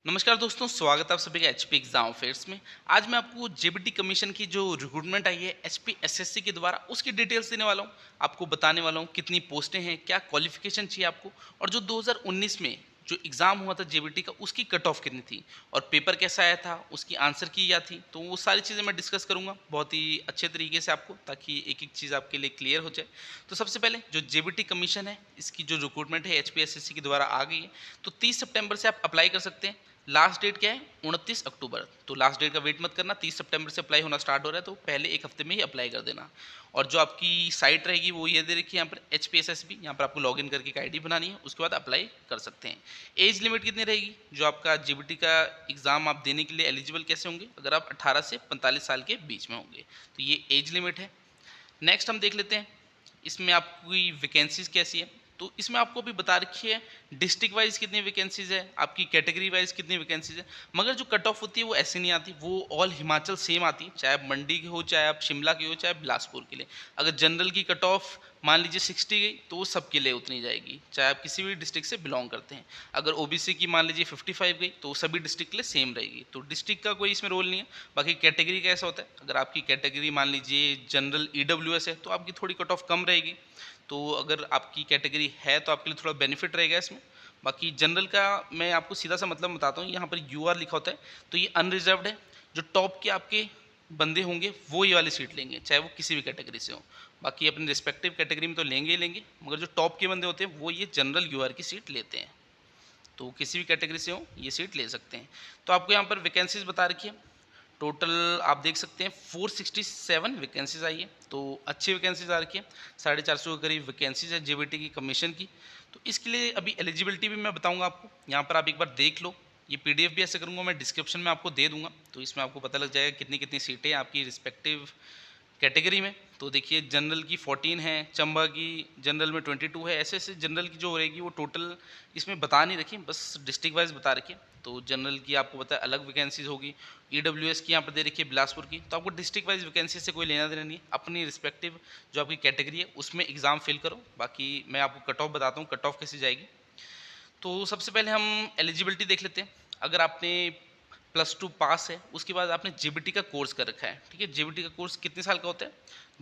नमस्कार दोस्तों, स्वागत है आप सभी का एचपी एग्जाम अफेयर्स में। आज मैं आपको जेबीटी कमीशन की जो रिक्रूटमेंट आई है एचपी एसएससी के द्वारा उसकी डिटेल्स देने वाला हूँ। आपको बताने वाला हूँ कितनी पोस्टें हैं, क्या क्वालिफिकेशन चाहिए आपको, और जो 2019 में जो एग्ज़ाम हुआ था जेबीटी का उसकी कट ऑफ कितनी थी और पेपर कैसा आया था, उसकी आंसर की क्या थी। तो वो सारी चीज़ें मैं डिस्कस करूँगा बहुत ही अच्छे तरीके से आपको, ताकि एक एक चीज़ आपके लिए क्लियर हो जाए। तो सबसे पहले जो जेबीटी कमीशन है इसकी जो रिक्रूटमेंट है एचपी एसएससी के द्वारा आ गई है। तो 30 सितंबर से आप अप्लाई कर सकते हैं। लास्ट डेट क्या है? 29 अक्टूबर। तो लास्ट डेट का वेट मत करना, 30 सितंबर से अप्लाई होना स्टार्ट हो रहा है, तो पहले एक हफ्ते में ही अप्लाई कर देना। और जो आपकी साइट रहेगी वो ये दे रखी है यहाँ पर HPSSB, यहाँ पर आपको लॉगिन करके एक आईडी बनानी है, उसके बाद अप्लाई कर सकते हैं। एज लिमिट कितनी रहेगी? जो आपका जेबीटी का एग्ज़ाम आप देने के लिए एलिजिबल कैसे होंगे? अगर आप 18 से 45 साल के बीच में होंगे, तो ये एज लिमिट है। नेक्स्ट हम देख लेते हैं इसमें आपकी वैकेंसीज़ कैसी है। तो इसमें आपको अभी बता रखी है डिस्ट्रिक्ट वाइज कितनी वैकेंसीज़ है, आपकी कैटेगरी वाइज कितनी वैकेंसीज़ है। मगर जो कट ऑफ होती है वो ऐसे नहीं आती, वो ऑल हिमाचल सेम आती है, चाहे आप मंडी के हो, चाहे आप शिमला के हो, चाहे बिलासपुर के लिए। अगर जनरल की कट ऑफ मान लीजिए 60 गई तो वो सबके लिए उतनी जाएगी, चाहे आप किसी भी डिस्ट्रिक्ट से बिलोंग करते हैं। अगर ओबीसी की मान लीजिए 55 गई तो सभी डिस्ट्रिक्ट के लिए सेम रहेगी। तो डिस्ट्रिक्ट का कोई इसमें रोल नहीं है। बाकी कैटेगरी का ऐसा होता है, अगर आपकी कैटेगरी मान लीजिए जनरल ईडब्ल्यूएस है तो आपकी थोड़ी कट ऑफ कम रहेगी। तो अगर आपकी कैटेगरी है तो आपके लिए थोड़ा बेनिफिट रहेगा इसमें। बाकी जनरल का मैं आपको सीधा सा मतलब बताता हूँ, यहाँ पर यूआर लिखा होता है तो ये अनरिजर्व्ड है। जो टॉप के आपके बंदे होंगे वो ये वाली सीट लेंगे, चाहे वो किसी भी कैटेगरी से हो। बाकी अपने रिस्पेक्टिव कैटेगरी में तो लेंगे ही लेंगे, मगर जो टॉप के बंदे होते हैं वो ये जनरल यूआर की सीट लेते हैं। तो किसी भी कैटेगरी से हो ये सीट ले सकते हैं। तो आपको यहाँ पर वैकेंसीज बता रखी है। टोटल आप देख सकते हैं 467 वैकेंसीज आई है, तो अच्छी वैकेंसीज आ रखी है। 450 के करीब वैकेंसीज है जेबीटी की कमीशन की। तो इसके लिए अभी एलिजिबिलिटी भी मैं बताऊंगा आपको, यहाँ पर आप एक बार देख लो। ये पीडीएफ भी ऐसे करूँगा मैं डिस्क्रिप्शन में आपको दे दूंगा, तो इसमें आपको पता लग जाएगा कितनी कितनी सीटें आपकी रिस्पेक्टिव कैटेगरी में। तो देखिए जनरल की 14 है, चंबा की जनरल में 22 है। ऐसे ऐसे जनरल की जो रहेगी वो टोटल इसमें बता नहीं रखी, बस डिस्ट्रिक्ट वाइज बता रखी है। तो जनरल की आपको पता है अलग वैकेंसीज होगी। ईडब्ल्यूएस की यहाँ पर दे रखी है बिलासपुर की। तो आपको डिस्ट्रिक्ट वाइज वैकेंसी से कोई लेना देना नहीं है, अपनी रिस्पेक्टिव जो आपकी कैटेगरी है उसमें एग्जाम फिल करो। बाकी मैं आपको कट ऑफ बताता हूँ, कट ऑफ कैसी जाएगी। तो सबसे पहले हम एलिजिबिलिटी देख लेते हैं। अगर आपने +2 पास है, उसके बाद आपने जेबीटी का कोर्स कर रखा है, ठीक है। जेबीटी का कोर्स कितने साल का होता है?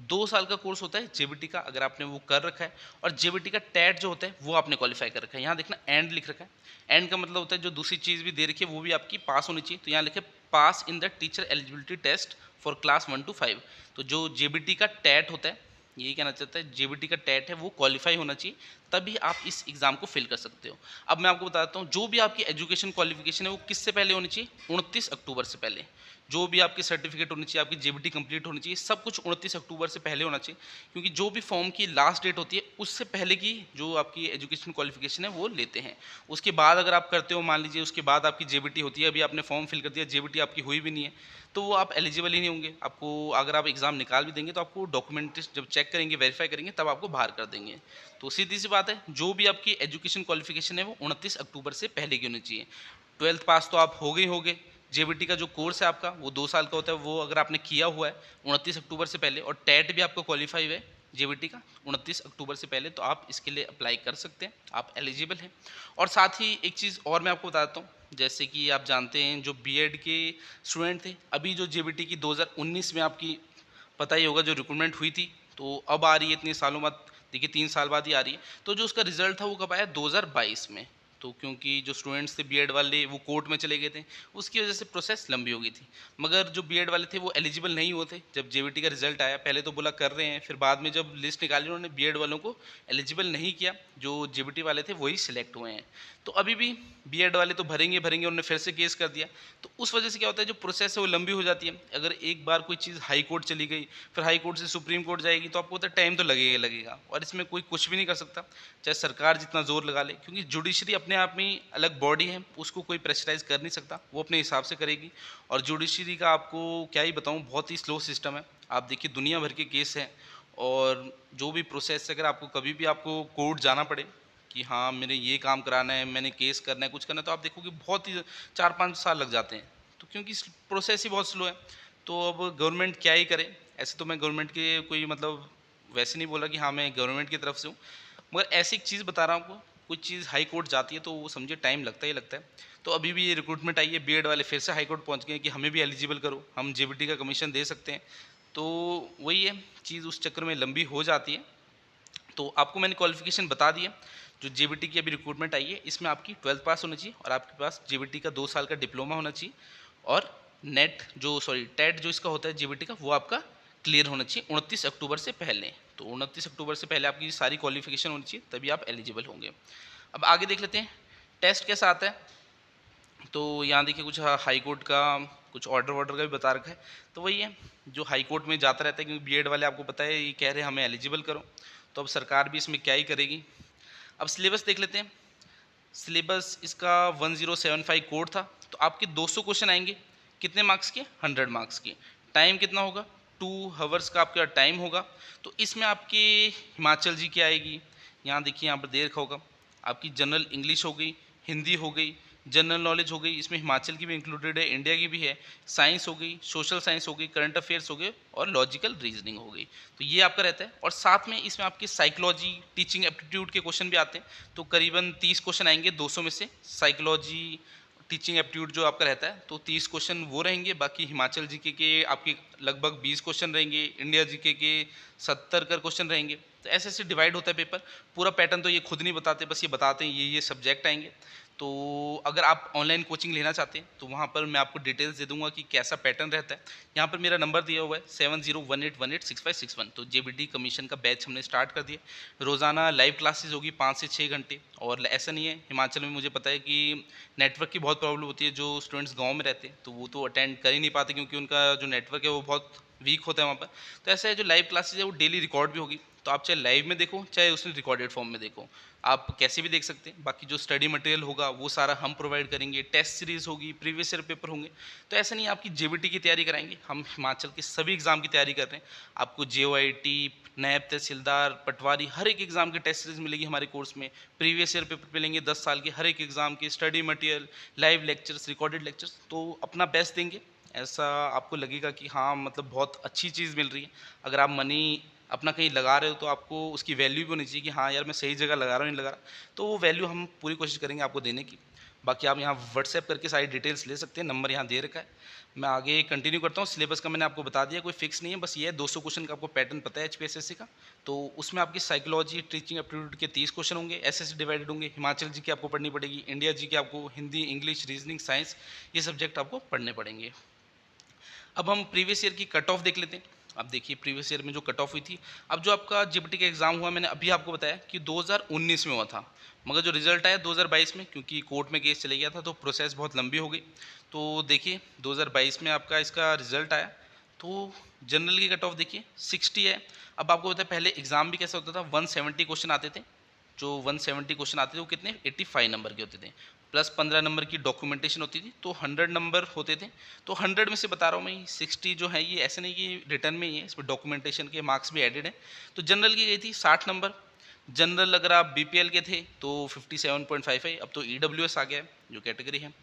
2 साल का कोर्स होता है जेबीटी का, अगर आपने वो कर रखा है। और जेबीटी का टेट जो होता है वो आपने क्वालिफाई कर रखा है। यहाँ देखना एंड लिख रखा है। एंड का मतलब होता है जो दूसरी चीज़ भी दे रखी है वो भी आपकी पास होनी चाहिए। तो यहाँ लिखे pass in the teacher eligibility test for class 1 to 5। तो जो जेबीटी का टेट होता है, यही कहना चाहता है, जेबीटी का टेट है वो क्वालिफाई होना चाहिए, तभी आप इस एग्ज़ाम को फिल कर सकते हो। अब मैं आपको बताता हूँ जो भी आपकी एजुकेशन क्वालिफिकेशन है वो किससे पहले होनी चाहिए? 29 अक्टूबर से पहले। जो भी आपकी सर्टिफिकेट होनी चाहिए, आपकी जेबीटी कंप्लीट होनी चाहिए, सब कुछ 29 अक्टूबर से पहले होना चाहिए। क्योंकि जो भी फॉर्म की लास्ट डेट होती है उससे पहले की जो आपकी एजुकेशन क्वालिफिकेशन है वो लेते हैं। उसके बाद अगर आप करते हो, मान लीजिए उसके बाद आपकी जेबीटी होती है, अभी आपने फॉर्म फिल कर दिया, जेबीटी आपकी हुई भी नहीं है, तो वो आप एलिजिबल ही नहीं होंगे। आपको अगर आप एग्ज़ाम निकाल भी देंगे तो आपको डॉक्यूमेंट जब चेक करेंगे, वेरीफाई करेंगे, तब आपको बाहर कर देंगे। तो सीधी सी बात है, जो भी आपकी एजुकेशन क्वालिफिकेशन है वो 29 अक्टूबर से पहले की होनी चाहिए। 12th पास तो आप हो गए ही होगे। जेबीटी का जो कोर्स है आपका वो 2 साल का होता है, वो अगर आपने किया हुआ है 29 अक्टूबर से पहले, और टेट भी आपका क्वालिफाई हुआ है जेबीटी का 29 अक्टूबर से पहले, तो आप इसके लिए अप्लाई कर सकते हैं, आप एलिजिबल हैं। और साथ ही एक चीज़ और मैं आपको बताता हूँ, जैसे कि आप जानते हैं जो बीएड के स्टूडेंट थे, अभी जो जेबीटी की 2019 में आपकी पता ही होगा जो रिक्रूटमेंट हुई थी, तो अब आ रही है इतने सालों बाद। देखिए 3 साल बाद ही आ रही है। तो जो उसका रिजल्ट था वो कब आया? 2022 में। तो क्योंकि जो स्टूडेंट्स थे बीएड वाले वो कोर्ट में चले गए थे, उसकी वजह से प्रोसेस लंबी हो गई थी। मगर जो बीएड वाले थे वो एलिजिबल नहीं हुए थे जब जेबीटी का रिजल्ट आया। पहले तो बोला कर रहे हैं, फिर बाद में जब लिस्ट निकाली उन्होंने बीएड वालों को एलिजिबल नहीं किया, जो जेबीटी वाले थे वही सिलेक्ट हुए हैं। तो अभी भी बीएड वाले तो भरेंगे भरेंगे, उन्होंने फिर से केस कर दिया। तो उस वजह से क्या होता है, जो प्रोसेस है वो लंबी हो जाती है। अगर एक बार कोई चीज़ हाई कोर्ट चली गई, फिर हाई कोर्ट से सुप्रीम कोर्ट जाएगी, तो आपको पता है टाइम तो लगेगा ही लगेगा, और इसमें कोई कुछ भी नहीं कर सकता, चाहे सरकार जितना जोर लगा ले। क्योंकि जुडिशरी अपने आप में ही अलग बॉडी है, उसको कोई प्रेशराइज कर नहीं सकता, वो अपने हिसाब से करेगी। और जुडिशरी का आपको क्या ही बताऊँ, बहुत ही स्लो सिस्टम है। आप देखिए दुनिया भर के केस हैं, और जो भी प्रोसेस, अगर आपको कभी भी आपको कोर्ट जाना पड़े कि हाँ मैंने ये काम कराना है, मैंने केस करना है, कुछ करना है, तो आप देखोगे बहुत ही 4-5 साल लग जाते हैं। तो क्योंकि प्रोसेस ही बहुत स्लो है। तो अब गवर्नमेंट क्या ही करे। ऐसे तो मैं गवर्नमेंट के कोई मतलब वैसे नहीं बोला कि हाँ मैं गवर्नमेंट की तरफ से हूँ, मगर ऐसी एक चीज़ बता रहा हूँ आपको, कुछ चीज़ हाई कोर्ट जाती है तो वो समझिए टाइम लगता ही लगता है। तो अभी भी ये रिक्रूटमेंट आई है, बीएड वाले फिर से हाई कोर्ट पहुँच गए हैं कि हमें भी एलिजिबल करो, हम जेबीटी का कमीशन दे सकते हैं। तो वही है, चीज़ उस चक्कर में लंबी हो जाती है। तो आपको मैंने क्वालिफिकेशन बता दी है। जो जेबीटी की अभी रिक्रूटमेंट आई है, इसमें आपकी 12th पास होनी चाहिए और आपके पास जेबीटी का 2 साल का डिप्लोमा होना चाहिए और टेट जो इसका होता है जेबीटी का, वो आपका क्लियर होना चाहिए 29 अक्टूबर से पहले। तो 29 अक्टूबर से पहले आपकी सारी क्वालिफिकेशन होनी चाहिए, तभी आप एलिजिबल होंगे। अब आगे देख लेते हैं टेस्ट कैसा आता है। तो यहाँ देखिए कुछ हाई कोर्ट का कुछ ऑर्डर का भी बता रखा है। तो वही है, जो हाई कोर्ट में जाता रहता है, क्योंकि बीएड वाले आपको पता है ये कह रहे हैं हमें एलिजिबल करो। तो अब सरकार भी इसमें क्या ही करेगी। अब सिलेबस देख लेते हैं। सिलेबस इसका 1075 कोड था, तो आपके 200 क्वेश्चन आएंगे। कितने मार्क्स के? 100 मार्क्स के। टाइम कितना होगा? 2 हावर्स का आपका टाइम होगा। तो इसमें आपके हिमाचल जी की आएगी, यहाँ देखिए, यहाँ पर दे रखा होगा। आपकी जनरल इंग्लिश हो गई, हिंदी हो गई, जनरल नॉलेज हो गई, इसमें हिमाचल की भी इंक्लूडेड है, इंडिया की भी है, साइंस हो गई, सोशल साइंस हो गई, करंट अफेयर्स हो गए और लॉजिकल रीजनिंग हो गई। तो ये आपका रहता है। और साथ में इसमें आपके साइकोलॉजी, टीचिंग एप्टीट्यूड के क्वेश्चन भी आते हैं। तो करीबन 30 क्वेश्चन आएंगे 200 में से। साइकोलॉजी, टीचिंग एप्टीट्यूड जो आपका रहता है, तो 30 क्वेश्चन वो रहेंगे। बाकी हिमाचल जीके के आपके लगभग 20 क्वेश्चन रहेंगे, इंडिया जीके के 70 कर क्वेश्चन रहेंगे। तो ऐसे ऐसे डिवाइड होता है पेपर। पूरा पैटर्न तो ये खुद नहीं बताते, बस ये बताते हैं ये सब्जेक्ट आएंगे। तो अगर आप ऑनलाइन कोचिंग लेना चाहते हैं तो वहाँ पर मैं आपको डिटेल्स दे दूंगा कि कैसा पैटर्न रहता है। यहाँ पर मेरा नंबर दिया हुआ है 7018186561। तो जेबीटी कमीशन का बैच हमने स्टार्ट कर दिया। रोज़ाना लाइव क्लासेस होगी 5 से 6 घंटे। और ऐसा नहीं है, हिमाचल में मुझे पता है कि नेटवर्क की बहुत प्रॉब्लम होती है। जो स्टूडेंट्स गाँव में रहते हैं तो वो तो अटेंड कर ही नहीं पाते, क्योंकि उनका जो नेटवर्क है वो बहुत वीक होता है वहाँ पर। तो ऐसा है, जो लाइव क्लासेस है वो डेली रिकॉर्ड भी होगी। तो आप चाहे लाइव में देखो, चाहे उसमें रिकॉर्डेड फॉर्म में देखो, आप कैसे भी देख सकते हैं। बाकी जो स्टडी मटेरियल होगा वो सारा हम प्रोवाइड करेंगे। टेस्ट सीरीज होगी, प्रीवियस ईयर पेपर होंगे। तो ऐसा नहीं, आपकी जेबीटी की तैयारी कराएंगे, हम हिमाचल के सभी एग्जाम की तैयारी कर रहे हैं। आपको जेओआईटी, नैब तहसीलदार, पटवारी, हर एक एग्जाम की टेस्ट सीरीज मिलेगी हमारे कोर्स में। प्रीवियस ईयर पेपर मिलेंगे 10 साल के, हर एक एग्जाम के study material, live lectures, recorded lectures. तो अपना बेस्ट देंगे, ऐसा आपको लगेगा कि हाँ मतलब बहुत अच्छी चीज़ मिल रही है। अगर आप मनी अपना कहीं लगा रहे हो तो आपको उसकी वैल्यू भी होनी चाहिए कि हाँ यार मैं सही जगह लगा रहा हूँ, नहीं लगा रहा। तो वो वैल्यू हम पूरी कोशिश करेंगे आपको देने की। बाकी आप यहाँ व्हाट्सएप करके सारी डिटेल्स ले सकते हैं, नंबर यहाँ दे रखा है। मैं आगे कंटिन्यू करता हूँ। सिलेबस का मैंने आपको बता दिया, कोई फिक्स नहीं है, बस ये है 200 क्वेश्चन का आपको पैटर्न पता है एचपीएसएससी का। तो उसमें आपकी साइकोलॉजी, टीचिंग एप्टीट्यूड के 30 क्वेश्चन होंगे, ऐसे डिवाइडेड होंगे। हिमाचल जी की आपको पढ़नी पड़ेगी, इंडिया जी की आपको हिंदी, इंग्लिश, रीजनिंग, साइंस, ये सब्जेक्ट आपको पढ़ने पड़ेंगे। अब हम प्रीवियस ईयर की कट ऑफ देख लेते हैं। अब देखिए प्रीवियस ईयर में जो कट ऑफ हुई थी, अब जो आपका जेबीटी का एग्जाम हुआ, मैंने अभी आपको बताया कि 2019 में हुआ था, मगर जो रिजल्ट आया 2022 में, क्योंकि कोर्ट में केस चले गया था तो प्रोसेस बहुत लंबी हो गई। तो देखिए 2022 में आपका इसका रिजल्ट आया। तो जनरल की कट ऑफ देखिए 60 है। अब आपको पता है पहले एग्जाम भी कैसा होता था, 170 क्वेश्चन आते थे। जो 170 क्वेश्चन आते थे वो कितने, 85 नंबर के होते थे, प्लस 15 नंबर की डॉक्यूमेंटेशन होती थी, तो 100 नंबर होते थे। तो 100 में से बता रहा हूँ मैं, 60 जो है ये ऐसे नहीं कि रिटर्न में ही है, इसमें डॉक्यूमेंटेशन के मार्क्स भी एडेड हैं। तो जनरल की गई थी 60 नंबर। जनरल अगर आप बीपीएल के थे तो 57.55, अब तो ईडब्ल्यूएस आ गया है जो कैटेगरी है।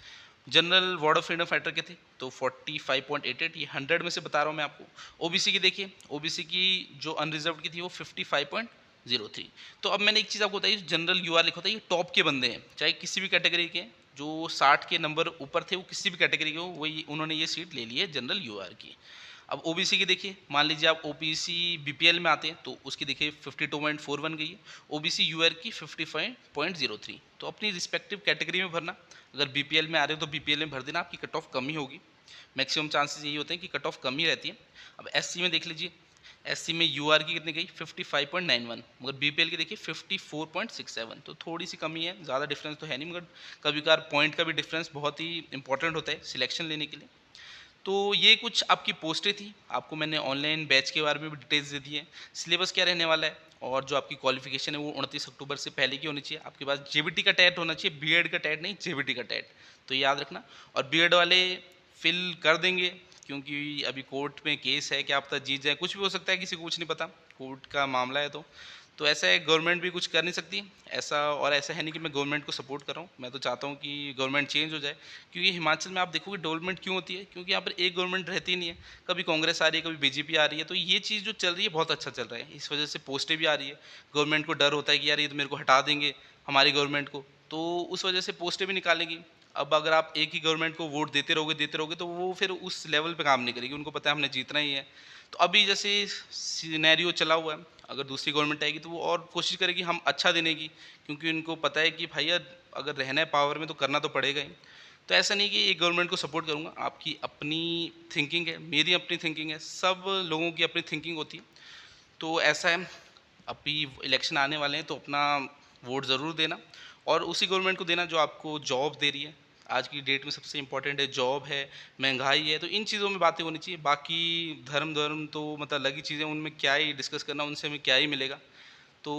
General ward of freedom fighter के थे तो 45.88, ये 100 में से बता रहा हूँ मैं आपको। ओबीसी की देखिए, ओबीसी की जो अनरिजर्व की थी वो 55.03। तो अब मैंने एक चीज़ आपको बताई, जनरल यूआर लिखा था, ये टॉप के बंदे हैं, चाहे किसी भी कैटेगरी के, जो 60 के नंबर ऊपर थे वो किसी भी कैटेगरी के हो, वही उन्होंने ये सीट ले ली है जनरल यूआर की। अब ओबीसी की देखिए, मान लीजिए आप ओबीसी बीपीएल में आते हैं तो उसकी देखिए 52.41 गई है, ओबीसी यूआर की 55.03। तो अपनी रिस्पेक्टिव कैटेगरी में भरना। अगर बीपीएल में आ रहे हो तो बीपीएल में भर देना, आपकी कट ऑफ कम ही होगी। मैक्सिमम चांसेस यही होते हैं कि कट ऑफ कम ही रहती है। अब एससी में देख लीजिए, एससी में यूआर की कितनी गई, 55.91, मगर बीपीएल की देखिए 54.67। तो थोड़ी सी कमी है, ज़्यादा डिफरेंस तो है नहीं, मगर कभी कभार पॉइंट का भी डिफरेंस बहुत ही इंपॉर्टेंट होता है सिलेक्शन लेने के लिए। तो ये कुछ आपकी पोस्टें थी, आपको मैंने ऑनलाइन बैच के बारे में भी डिटेल्स दे दी है। सिलेबस क्या रहने वाला है, और जो आपकी क्वालिफिकेशन है वो 29 अक्टूबर से पहले की होनी चाहिए। आपके पास जेबीटी का टेट होना चाहिए, बीएड का टेट नहीं, जेबीटी का टेट, तो याद रखना। और बीएड वाले फिल कर देंगे, क्योंकि अभी कोर्ट में केस है, क्या पता जीत जाए, कुछ भी हो सकता है, किसी को कुछ नहीं पता, कोर्ट का मामला है। तो ऐसा है, गवर्नमेंट भी कुछ कर नहीं सकती ऐसा। और ऐसा है नहीं कि मैं गवर्नमेंट को सपोर्ट कर रहा हूँ, मैं तो चाहता हूँ कि गवर्नमेंट चेंज हो जाए। क्योंकि हिमाचल में आप देखोगे डेवलपमेंट क्यों होती है, क्योंकि यहाँ पर एक गवर्नमेंट रहती नहीं है, कभी कांग्रेस आ रही है, कभी बीजेपी आ रही है। तो ये चीज़ जो चल रही है बहुत अच्छा चल रहा है, इस वजह से पोस्टें भी आ रही है। गवर्नमेंट को डर होता है कि यार ये तो मेरे को हटा देंगे हमारी गवर्नमेंट को, तो उस वजह से पोस्टें भी निकालेंगी। अब अगर आप एक ही गवर्नमेंट को वोट देते रहोगे तो वो फिर उस लेवल पे काम नहीं करेगी, उनको पता है हमने जीतना ही है। तो अभी जैसे सिनेरियो चला हुआ है, अगर दूसरी गवर्नमेंट आएगी तो वो और कोशिश करेगी हम अच्छा देने की, क्योंकि उनको पता है कि भैया अगर रहना है पावर में तो करना तो पड़ेगा ही। तो ऐसा नहीं कि एक गवर्नमेंट को सपोर्ट करूँगा, आपकी अपनी थिंकिंग है, मेरी अपनी थिंकिंग है, सब लोगों की अपनी थिंकिंग होती है। तो ऐसा है, अभी इलेक्शन आने वाले हैं तो अपना वोट ज़रूर देना, और उसी गवर्नमेंट को देना जो आपको जॉब दे रही है। आज की डेट में सबसे इम्पोर्टेंट है जॉब है, महंगाई है, तो इन चीज़ों में बातें होनी चाहिए। बाकी धर्म तो मतलब अलग ही चीज़ें, उनमें क्या ही डिस्कस करना, उनसे हमें क्या ही मिलेगा। तो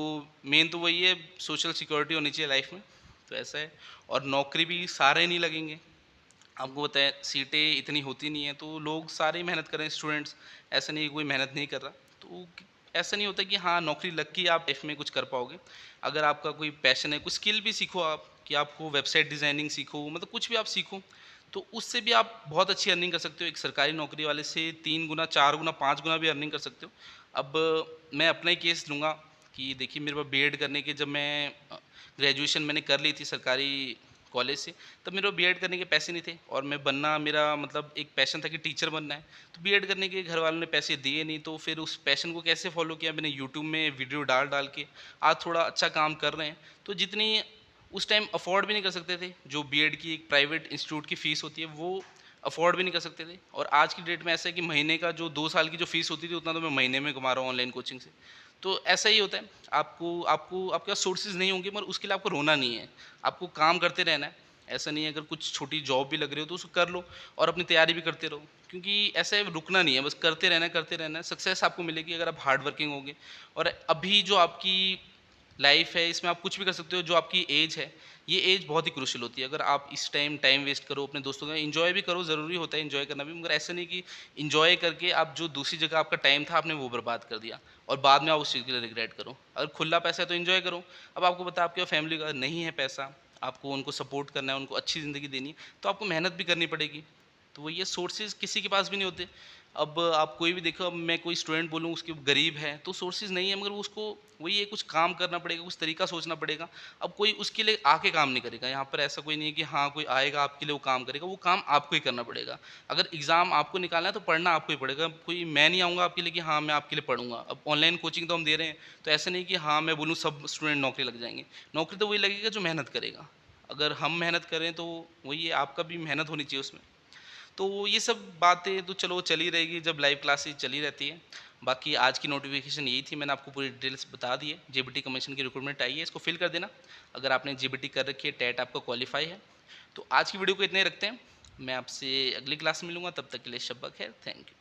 मेन तो वही है, सोशल सिक्योरिटी होनी चाहिए लाइफ में। तो ऐसा है, और नौकरी भी सारे नहीं लगेंगे। आपको पता है सीटें इतनी होती नहीं है, तो लोग सारे ही मेहनत कर रहे हैं स्टूडेंट्स, ऐसा नहीं है कोई मेहनत नहीं कर रहा। तो ऐसा नहीं होता कि हाँ नौकरी लग के आप लाइफ में कुछ कर पाओगे। अगर आपका कोई पैशन है, कुछ स्किल भी सीखो आप, कि आपको वेबसाइट डिज़ाइनिंग सीखो, मतलब कुछ भी आप सीखो, तो उससे भी आप बहुत अच्छी अर्निंग कर सकते हो। एक सरकारी नौकरी वाले से 3 गुना, 4 गुना, 5 गुना भी अर्निंग कर सकते हो। अब मैं अपना ही केस लूँगा कि देखिए मेरे पास बीएड करने के, जब मैं ग्रेजुएशन मैंने कर ली थी सरकारी कॉलेज से, तब मेरे को बीएड करने के पैसे नहीं थे, और मैं बनना, मेरा मतलब एक पैशन था कि टीचर बनना है। तो बीएड करने के घर वालों ने पैसे दिए नहीं, तो फिर उस पैशन को कैसे फॉलो किया मैंने, यूट्यूब में वीडियो डाल डाल के आज थोड़ा अच्छा काम कर रहे हैं। तो जितनी उस टाइम अफोर्ड भी नहीं कर सकते थे, जो बीएड की एक प्राइवेट इंस्टीट्यूट की फ़ीस होती है वो अफोर्ड भी नहीं कर सकते थे, और आज की डेट में ऐसा है कि महीने का जो 2 साल की जो फ़ीस होती थी उतना तो मैं महीने में कमा रहा हूँ ऑनलाइन कोचिंग से। तो ऐसा ही होता है, आपको आपको आपके पास सोर्सेज़ नहीं होंगे, मगर उसके लिए आपको रोना नहीं है, आपको काम करते रहना है। ऐसा नहीं है, अगर कुछ छोटी जॉब भी लग रही हो तो उसको कर लो, और अपनी तैयारी भी करते रहो, क्योंकि ऐसे रुकना नहीं है, बस करते रहना है, सक्सेस आपको मिलेगी अगर आप हार्ड वर्किंग होगे। और अभी जो आपकी लाइफ है, इसमें आप कुछ भी कर सकते हो। जो आपकी एज है, ये एज बहुत ही क्रूशियल होती है। अगर आप इस टाइम टाइम वेस्ट करो अपने दोस्तों का, एंजॉय भी करो, ज़रूरी होता है एंजॉय करना भी, मगर ऐसा नहीं कि एंजॉय करके आप जो दूसरी जगह आपका टाइम था आपने वो बर्बाद कर दिया, और बाद में आप उस चीज़ के लिए रिग्रेट करो। अगर खुला पैसा है तो एंजॉय करो। अब आपको पता है आपके फैमिली का नहीं है पैसा, आपको उनको सपोर्ट करना है, उनको अच्छी ज़िंदगी देनी है, तो आपको मेहनत भी करनी पड़ेगी। तो वो ये सोर्सेज़ किसी के पास भी नहीं होते। अब आप कोई भी देखो, अब मैं कोई स्टूडेंट बोलूँ उसके गरीब है तो सोर्सेज़ नहीं है, मगर वो उसको वही है, कुछ काम करना पड़ेगा, कुछ तरीका सोचना पड़ेगा। अब कोई उसके लिए आके काम नहीं करेगा, यहाँ पर ऐसा कोई नहीं है कि हाँ कोई आएगा आपके लिए वो काम करेगा, वो काम आपको ही करना पड़ेगा। अगर एग्ज़ाम आपको निकालना है तो पढ़ना आपको ही पड़ेगा, कोई मैं नहीं आऊँगा आपके लिए कि हाँ मैं आपके लिए पढ़ूँगा। अब ऑनलाइन कोचिंग तो हम दे रहे हैं, तो ऐसा नहीं कि हाँ मैं बोलूँ सब स्टूडेंट नौकरी लग जाएँगे। नौकरी तो वही लगेगा जो मेहनत करेगा। अगर हम मेहनत करें तो वही है, आपका भी मेहनत होनी चाहिए उसमें। तो ये सब बातें तो चलो चली रहेगी, जब लाइव क्लासेस चली रहती है। बाकी आज की नोटिफिकेशन यही थी, मैंने आपको पूरी डिटेल्स बता दी है। जेबीटी कमीशन की रिक्रूटमेंट आई है, इसको फिल कर देना। अगर आपने जेबीटी कर रखी है, टेट आपका क्वालिफाई है। तो आज की वीडियो को इतने ही रखते हैं, मैं आपसे अगली क्लास में मिलूंगा, तब तक के लिए शब्बा खैर, थैंक यू।